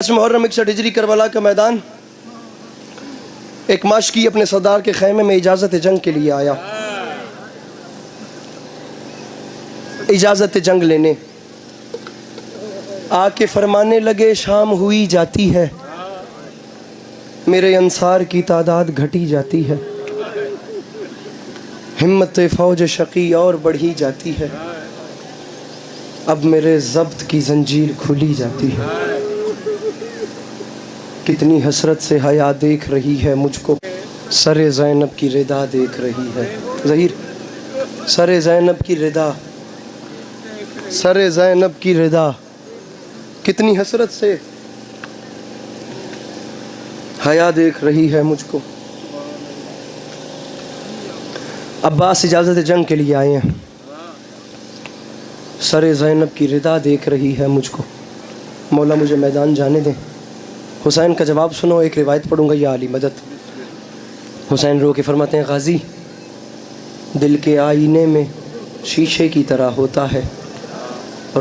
محرم 61 ہجری کربلا کا میدان ایک ماشکی اپنے سردار کے خیمے میں اجازت جنگ کے لیے آیا، اجازت جنگ لینے آ کے فرمانے لگے شام ہوئی جاتی ہے، میرے انصار کی تعداد گھٹی جاتی ہے، ہمت فوج شقی اور بڑھی جاتی ہے، اب میرے ضبط کی زنجیر کھلی جاتی ہے، کتنی حسرت سے حیا دیکھ رہی ہے مجھ کو، سر زینب کی ردا دیکھ رہی ہے۔ ظہیر، سر زینب کی ردا، سر زینب کی ردا، کتنی حسرت سے حیا دیکھ رہی ہے مجھ کو۔ عباس اجازت جنگ کے لیے آئے ہیں، سر زینب کی ردا دیکھ رہی ہے مجھ کو، مولا مجھے میدان جانے دیں۔ حسین کا جواب سنو، ایک روایت پڑھوں گا، یا علی مدد۔ حسین رو کے فرماتے ہیں غازی، دل کے آئینے میں شیشے کی طرح ہوتا ہے،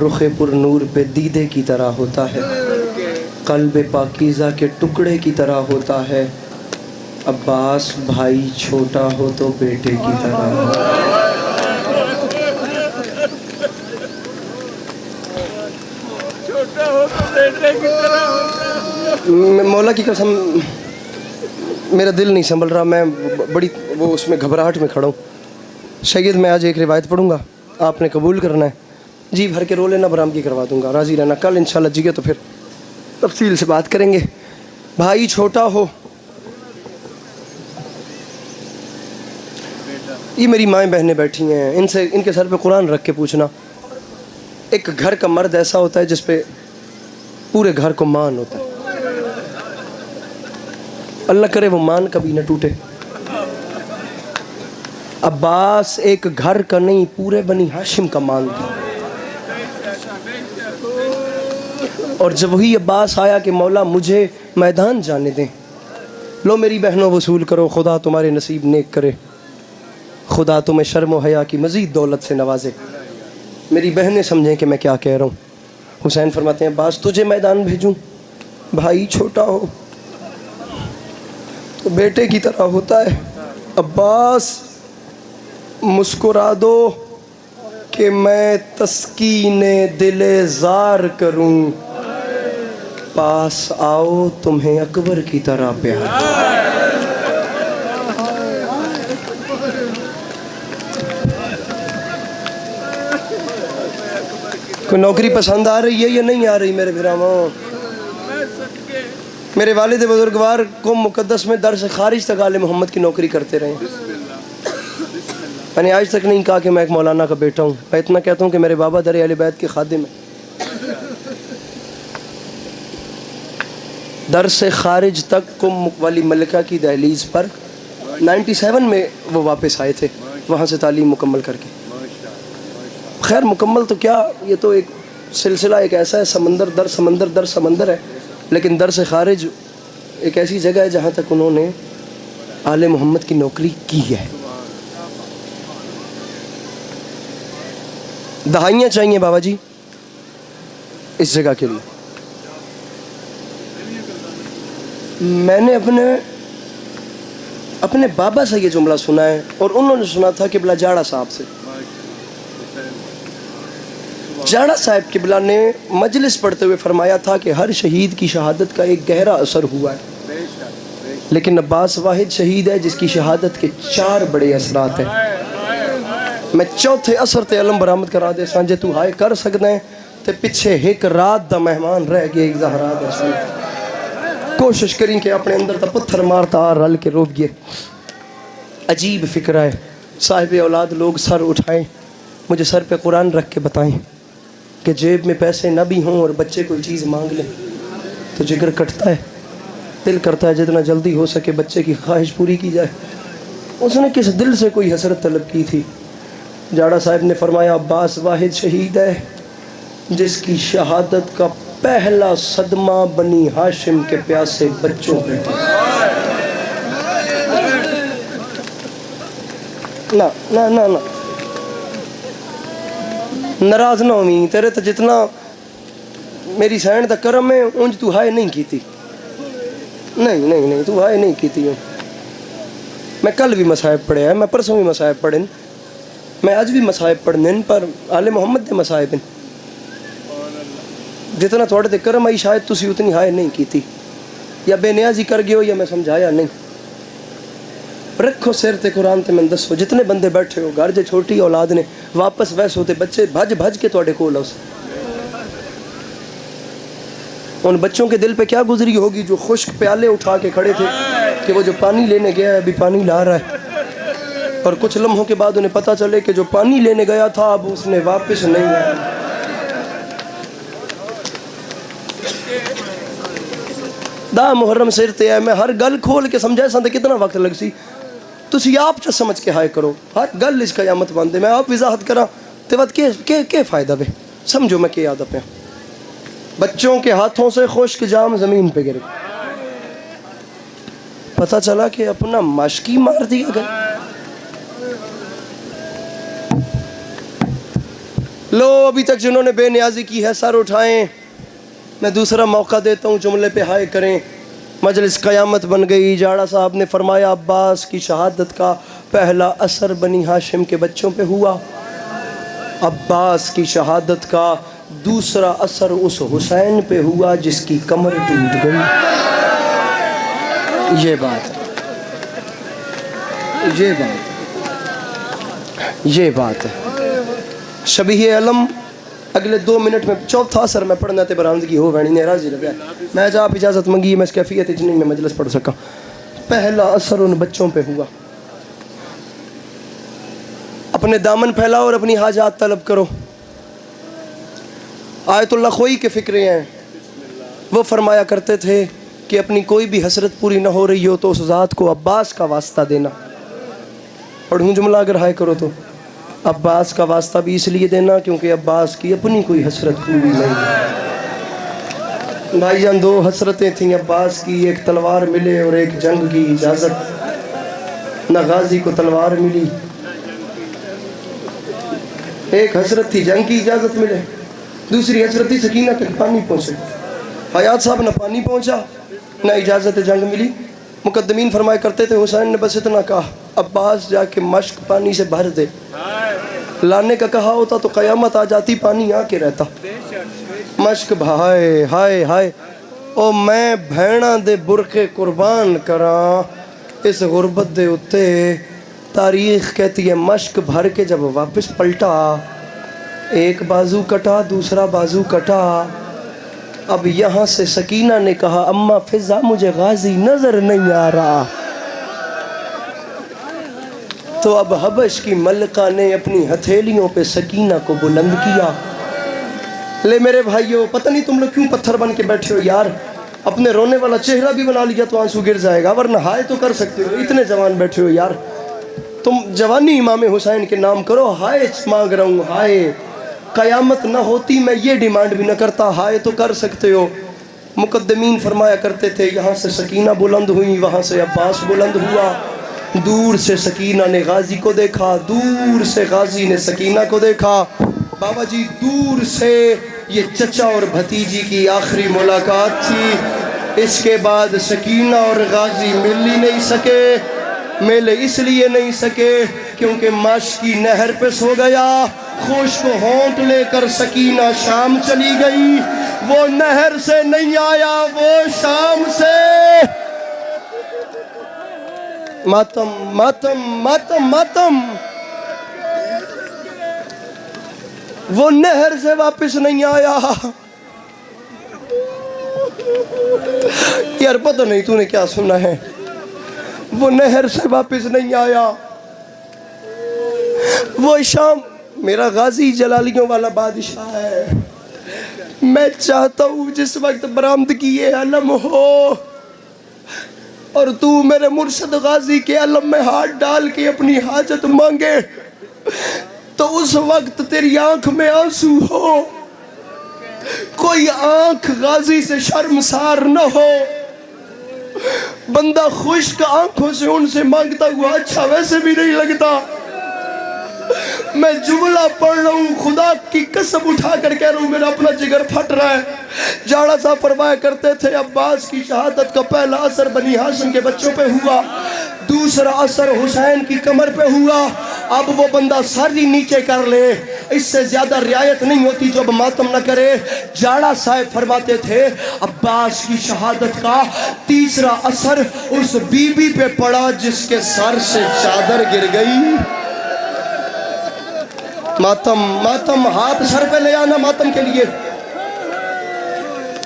رخ پر نور پہ دیدے کی طرح ہوتا ہے، قلب پاکیزہ کے ٹکڑے کی طرح ہوتا ہے، عباس بھائی چھوٹا ہو تو بیٹے کی طرح ہوتا ہے۔ مولا کی قسم میرا دل نہیں سنبھل رہا، میں بڑی وہ اس میں گھبراہٹ میں کھڑا ہوں۔ سید میں آج ایک روایت پڑھوں گا، آپ نے قبول کرنا ہے، جی بھر کے رو لینا، برآمدی کروا دوں گا، راضی رہنا، کل انشاءاللہ جی تو پھر تفصیل سے بات کریں گے۔ بھائی چھوٹا ہو، یہ میری مائیں بہنیں بیٹھی ہیں، ان کے سر پہ قرآن رکھ کے پوچھنا، ایک گھر کا مرد ایسا ہوتا ہے جس پہ پورے گھر کو مان ہوتا ہے، اللہ کرے وہ مان کبھی نہ ٹوٹے۔ عباس ایک گھر کا نہیں، پورے بنی ہاشم کا مان تھا، اور جب وہی عباس آیا کہ مولا مجھے میدان جانے دیں، لو میری بہنوں وصول کرو، خدا تمہارے نصیب نیک کرے، خدا تمہیں شرم و حیا کی مزید دولت سے نوازے۔ میری بہنیں سمجھیں کہ میں کیا کہہ رہا ہوں۔ حسین فرماتے ہیں عباس تجھے میدان بھیجوں، بھائی چھوٹا ہو تو بیٹے کی طرح ہوتا ہے، عباس مسکرا دو کہ میں تسکین دل زار کروں، پاس آؤ تمہیں اکبر کی طرح پیار۔ کوئی نوکری پسند آ رہی ہے یا نہیں آ رہی میرے بھراؤں؟ میرے والد بزرگوار قوم مقدس میں درس خارج تک آل محمد کی نوکری کرتے رہے ہیں، میں نے آج تک نہیں کہا کہ میں ایک مولانا کا بیٹا ہوں، میں اتنا کہتا ہوں کہ میرے بابا در اہل بیت کے خادم ہیں۔ درس خارج تک قوم والی ملکہ کی دہلیز پر 97 میں وہ واپس آئے تھے، وہاں سے تعلیم مکمل کر کے۔ خیر مکمل تو کیا، یہ تو ایک سلسلہ ایک ایسا ہے، سمندر در سمندر در سمندر ہے، لیکن درس خارج ایک ایسی جگہ ہے جہاں تک انہوں نے آل محمد کی نوکری کی ہے۔ دہائیاں چاہیے بابا جی اس جگہ کے لیے۔ میں نے اپنے بابا سے یہ جملہ سنا ہے، اور انہوں نے سنا تھا قبلہ جاڑا صاحب سے۔ جاڑا صاحب قبلہ نے مجلس پڑھتے ہوئے فرمایا تھا کہ ہر شہید کی شہادت کا ایک گہرا اثر ہوا ہے، لیکن عباس واحد شہید ہے جس کی شہادت کے 4 بڑے اثرات ہیں۔ میں چوتھے اثر تے علم برآمد کرا دے سانجے تو ہائے کر سکتے ہیں تے پچھے ایک رات دا مہمان رہ گئے ایک زہرا دا سن۔ کوشش کریں کہ اپنے اندر تا پتھر مارتا رل کے روپ گئے۔ عجیب فکر ہے، صاحب اولاد لوگ سر اٹھائیں، مجھے سر پہ قرآن رکھ کے بتائیں کہ جیب میں پیسے نہ بھی ہوں اور بچے کوئی چیز مانگ لیں تو جگر کٹتا ہے، دل کرتا ہے جتنا جلدی ہو سکے بچے کی خواہش پوری کی جائے۔ اس نے کس دل سے کوئی حسرت طلب کی تھی؟ جاڑا صاحب نے فرمایا عباس واحد شہید ہے جس کی شہادت کا پہلا صدمہ بنی ہاشم کے پیاسے بچوں پہ تھا۔ نہ ناراض نہ ہوئی، تیرے تو جتنا میری سین دا کرم ہے اونج تو ہائے نہیں کیتی، نہیں تو ہائے نہیں کیتی ہوں. میں کل بھی مصائب پڑھے ہیں، میں پرسوں بھی مصائب پڑھے، میں آج بھی مصائب پڑھنے پر آل محمد دے مصائب ہیں. جتنا تھوڑے تے کرم آئی شاید تسی اتنی ہائے نہیں کیتی، یا بے نیازی کر گئے ہو یا میں سمجھایا نہیں. رکھو سیر تے قرآن تے میں دسو، جتنے بندے بیٹھے ہو گھر جے چھوٹی اولاد نے واپس ویس ہوتے بچے بھج کے تواڈے کول آؤ. ان بچوں کے دل پہ کیا گزری ہوگی جو خشک پیالے اٹھا کے کھڑے تھے کہ وہ جو پانی لینے گیا ہے ابھی پانی لا رہا ہے، اور کچھ لمحوں کے بعد انہیں پتہ چلے کہ جو پانی لینے گیا تھا اب اس نے واپس نہیں آیا. دا محرم سر تے ہے، میں ہر گل کھول کے سمجھا سا کتنا وقت لگ سی. تسی آپ چا سمجھ کے ہائے کرو، ہر گل اس قیامت باندھے میں آپ وضاحت کرا تے وقت کے فائدہ بے. سمجھو میں کیا یاد پہ بچوں کے ہاتھوں سے خشک جام زمین پہ گر پتہ چلا کہ اپنا مشکی مار دیا گیا. لو ابھی تک جنہوں نے بے نیازی کی ہے سر اٹھائیں، میں دوسرا موقع دیتا ہوں جملے پہ ہائے کریں. مجلس قیامت بن گئی. جاڑا صاحب نے فرمایا عباس کی شہادت کا پہلا اثر بنی ہاشم کے بچوں پہ ہوا، عباس کی شہادت کا دوسرا اثر اس حسین پہ ہوا جس کی کمر ٹوٹ گئی. یہ بات ہے. شبیہ علم اگلے 2 منٹ میں چوتھا اثر میں پڑھنا تے برآمدگی ہو وینی نے راضی لگا. میں جا آپ اجازت منگی، میں اس کیفیت اجنی میں مجلس پڑھ سکا. پہلا اثر ان بچوں پہ ہوا. اپنے دامن پھیلاؤ اور اپنی حاجات طلب کرو. آیت اللہ خوئی کے فکرے ہیں. وہ فرمایا کرتے تھے کہ اپنی کوئی بھی حسرت پوری نہ ہو رہی ہو تو اس ذات کو عباس کا واسطہ دینا. پڑھوں جملہ اگر ہائے کرو تو عباس کا واسطہ بھی اس لیے دینا کیونکہ عباس کی اپنی کوئی حسرت پوری نہیں. بھائی جان 2 حسرتیں تھیں عباس کی، ایک تلوار ملے اور ایک جنگ کی اجازت. نہ غازی کو تلوار ملی. ایک حسرت تھی جنگ کی اجازت ملے، دوسری حسرت تھی سکینہ تک پانی پہنچے. حیات صاحب نہ پانی پہنچا نہ اجازت جنگ ملی. مقدمین فرمایا کرتے تھے حسین نے بس اتنا کہا عباس جا کے مشک پانی سے بھر دے. لانے کا کہا ہوتا تو قیامت آ جاتی، پانی آ کے رہتا. مشک بھائے ہائے ہائے او میں بھیڑاں دے برقے قربان کراں اس غربت دے اتے. تاریخ کہتی ہے مشک بھر کے جب واپس پلٹا ایک بازو کٹا دوسرا بازو کٹا. اب یہاں سے سکینہ نے کہا اماں فضا مجھے غازی نظر نہیں آ رہا. تو اب حبش کی ملکہ نے اپنی ہتھیلیوں پہ سکینہ کو بلند کیا. لے میرے بھائیو پتہ نہیں تم لوگ کیوں پتھر بن کے بیٹھے ہو یار. اپنے رونے والا چہرہ بھی بنا لیا تو آنسو گر جائے گا، ورنہ ہائے تو کر سکتے ہو. اتنے جوان بیٹھے ہو یار. تم جوانی امام حسین کے نام کرو. ہائے مانگ رہا ہوں ہائے. قیامت نہ ہوتی میں یہ ڈیمانڈ بھی نہ کرتا، ہائے تو کر سکتے ہو. مقدمین فرمایا کرتے تھے یہاں سے سکینہ بلند ہوئی، وہاں سے عباس بلند ہوا. دور سے سکینہ نے غازی کو دیکھا، دور سے غازی نے سکینہ کو دیکھا. بابا جی دور سے یہ چچا اور بھتیجی کی آخری ملاقات تھی. اس کے بعد سکینہ اور غازی مل ہی نہیں سکے. میلے اس لیے نہیں سکے کیونکہ ماشکی نہر پہ سو گیا. خوش کو ہونٹ لے کر سکینہ شام چلی گئی. وہ نہر سے نہیں آیا، وہ شام سے. ماتم ماتم ماتم ماتم. وہ نہر سے واپس نہیں آیا. یار پتہ نہیں تو نے کیا سنا ہے. وہ نہر سے واپس نہیں آیا. وہ شام میرا غازی جلالیوں والا بادشاہ ہے. میں چاہتا ہوں جس وقت برآمدگی یہ علم ہو اور تو میرے مرشد غازی کے علم میں ہاتھ ڈال کے اپنی حاجت مانگے تو اس وقت تیری آنکھ میں آنسو ہو. کوئی آنکھ غازی سے شرمسار نہ ہو. بندہ خشک آنکھوں سے ان سے مانگتا ہوا اچھا ویسے بھی نہیں لگتا. میں جملہ پڑھ رہا ہوں، خدا کی قسم اٹھا کر کہہ رہا ہوں، میرا اپنا جگر پھٹ رہا ہے۔ جاڑا صاحب فرمایا کرتے تھے عباس کی شہادت کا پہلا اثر بنی ہاشم کے بچوں پہ ہوا، دوسرا اثر حسین کی کمر پہ ہوا۔ اب وہ بندہ سر ہی نیچے کر لے، اس سے زیادہ رعایت نہیں ہوتی جو اب ماتم نہ کرے۔ جاڑا صاحب فرماتے تھے عباس کی شہادت کا تیسرا اثر اس بی بی پہ پڑا جس کے سر سے چادر گر گئی۔ ماتم ماتم، ہاتھ سر پہ لے آنا ماتم کے لیے۔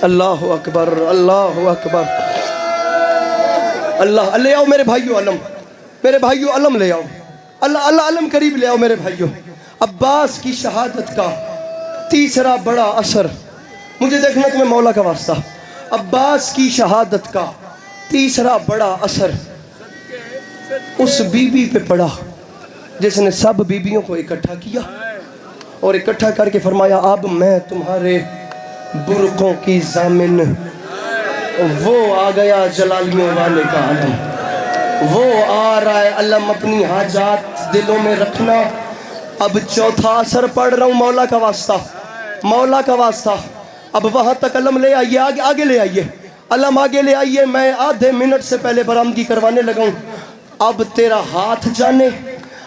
اللہ اکبر، اللہ اکبر، اللہ۔ لے آؤ میرے بھائیو علم، میرے بھائیو علم لے آؤ، اللہ اللہ علم قریب لے آؤ میرے بھائیو۔ عباس کی شہادت کا تیسرا بڑا اثر، مجھے دیکھنا تمہیں مولا کا واسطہ، عباس کی شہادت کا تیسرا بڑا اثر اس بی بی پہ پڑا جس نے سب بیبیوں کو اکٹھا کیا اور اکٹھا کر کے فرمایا اب میں تمہارے برقوں کی ضامن۔ وہ آ گیا جلالیوں والے کا علم، وہ آ رہا ہے علم، اپنی حاجات دلوں میں رکھنا۔ اب چوتھا اثر پڑھ رہا ہوں مولا کا واسطہ، مولا کا واسطہ۔ اب وہاں تک علم لے آئیے، آگے لے آئیے، علم آگے لے آئیے، میں آدھے منٹ سے پہلے برآمدگی کروانے لگا ہوں۔ اب تیرا ہاتھ جانے،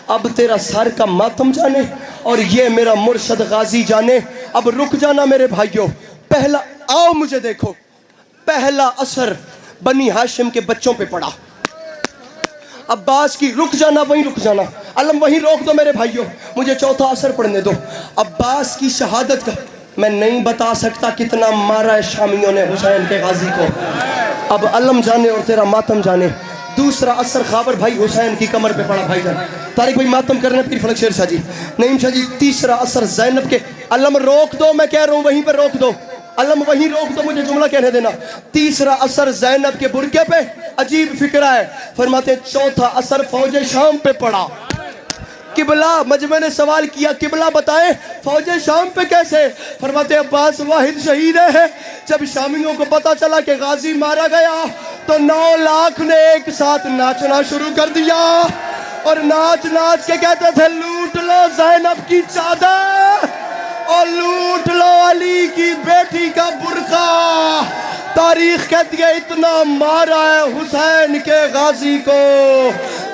اب تیرا سر کا ماتم جانے، اور یہ میرا مرشد غازی جانے۔ اب رک جانا میرے بھائیوں، پہلا آؤ مجھے دیکھو، پہلا اثر بنی ہاشم کے بچوں پہ پڑا، عباس کی، رک جانا وہیں رک جانا، علم وہیں روک دو میرے بھائیوں، مجھے چوتھا اثر پڑھنے دو۔ عباس کی شہادت کا میں نہیں بتا سکتا کتنا مارا ہے شامیوں نے حسین کے غازی کو، اب علم جانے اور تیرا ماتم جانے۔ دوسرا اثر خابر بھائی حسین کی کمر پہ پڑا، بھائی جان طارق بھائی ماتم کرنے پیر فلک شیر شاہ جی، نعیم شاہ جی۔ تیسرا اثر زینب کے، علم روک دو، میں کہہ رہا ہوں وہیں پہ روک دو، علم وہیں روک دو، مجھے جملہ کہنے دینا۔ تیسرا اثر زینب کے برقے پہ، عجیب فکرہ ہے، فرماتے چوتھا اثر فوج شام پہ پڑا۔ قبلہ، مجمع نے سوال کیا قبلہ بتائیں فوج شام پہ کیسے؟ فرماتے عباس واحد شہید ہے، جب شامیوں کو پتا چلا کہ غازی مارا گیا تو 9 لاکھ نے ایک ساتھ ناچنا شروع کر دیا، اور ناچ ناچ کے کہتے تھے لوٹ لو زینب کی چادر اور لوٹ لو علی کی بیٹی کا برقع۔ تاریخ کہتی ہے اتنا مارا ہے حسین کے غازی کو،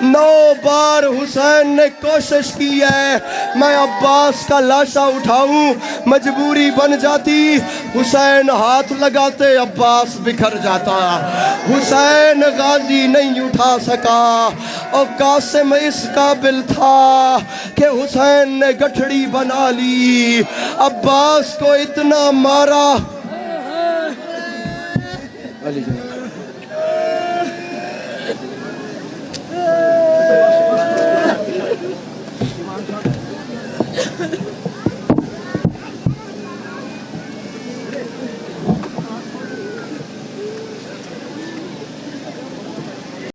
9 بار حسین نے کوشش کی ہے میں عباس کا لاشا اٹھاؤں، مجبوری بن جاتی، حسین ہاتھ لگاتے عباس بکھر جاتا، حسین غازی نہیں اٹھا سکا، اور قاسم اس قابل تھا کہ حسین نے گٹھڑی بنا لی، عباس کو اتنا مارا۔